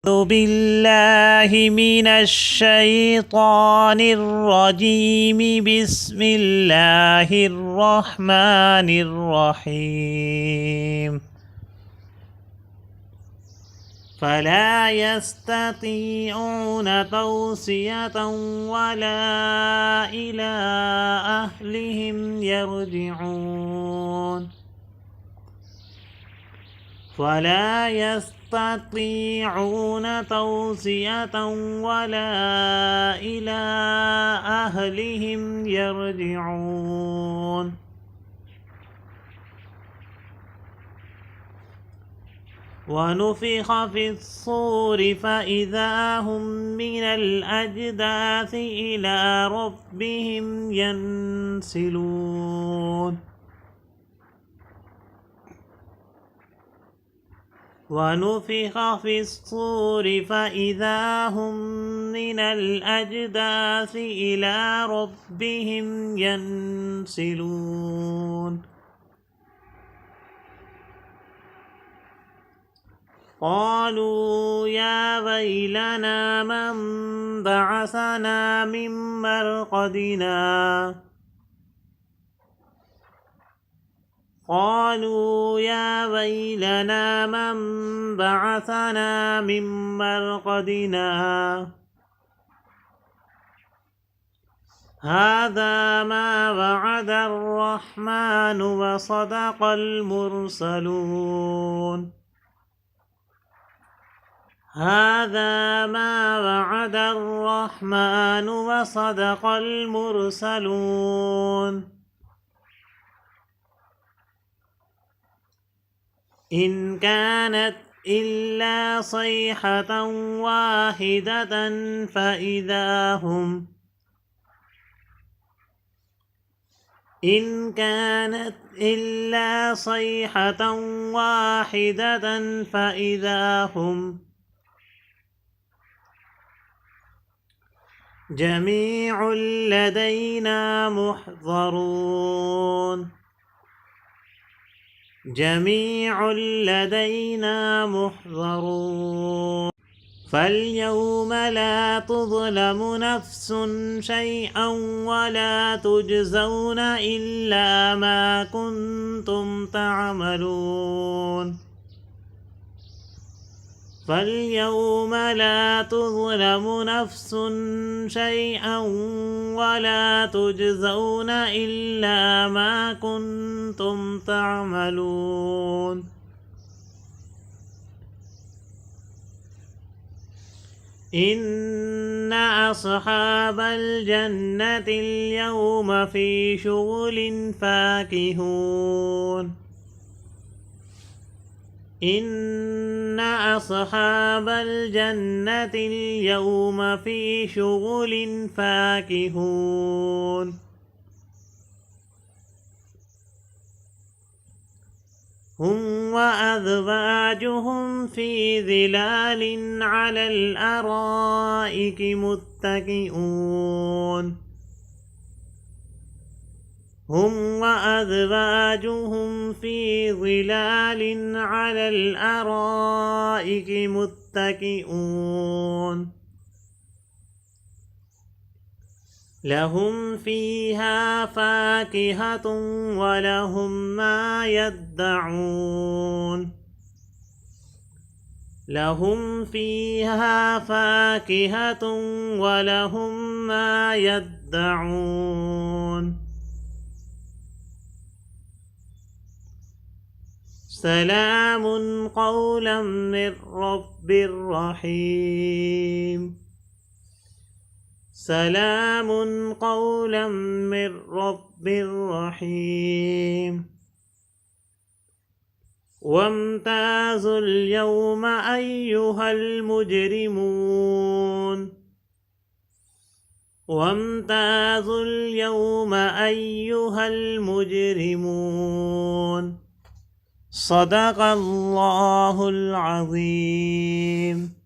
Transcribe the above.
أعوذ بالله من الشيطان الرجيم. بسم الله الرحمن الرحيم. فلا يستطيعون توصية ولا إلى أهلهم يرجعون. فلا يستطيعون توصية ولا إلى أهلهم يرجعون. ونفخ في الصور فإذا هم من الأجداث إلى ربهم ينسلون. ونفخ في الصور فإذا هم من الأجداث إلى ربهم ينسلون. قالوا يا ويلنا من بعثنا من مرقدنا. قالوا يا ويلنا من بعثنا من مرقدنا. هذا ما وعد الرحمن وصدق المرسلون. هذا ما وعد الرحمن وصدق المرسلون. إن كانت إلا صيحة واحدة فإذا هم إن كانت إلا صيحة واحدة فإذا هم جميع لدينا محضرون. جميع لدينا محضرون. فاليوم لا تظلم نفس شيئا ولا تجزون إلا ما كنتم تعملون. فاليوم لا تظلم نفس شيئا ولا تجزون إلا ما كنتم تعملون. إن أصحاب الجنة اليوم في شغل فاكهون. إن أصحاب الجنة اليوم في شغل فاكهون. هم وأزواجهم في ظلال على الأرائك متكئون. هم وأزواجهم في ظلال على الأرائك متكئون. لهم فيها فاكهة ولهم ما يدعون. لهم فيها فاكهة ولهم ما يدعون. سلام قولا من رب رحيم. سلام قولا من رب رحيم. وامتازوا اليوم أيها المجرمون. وامتازوا اليوم أيها المجرمون. صدق الله العظيم.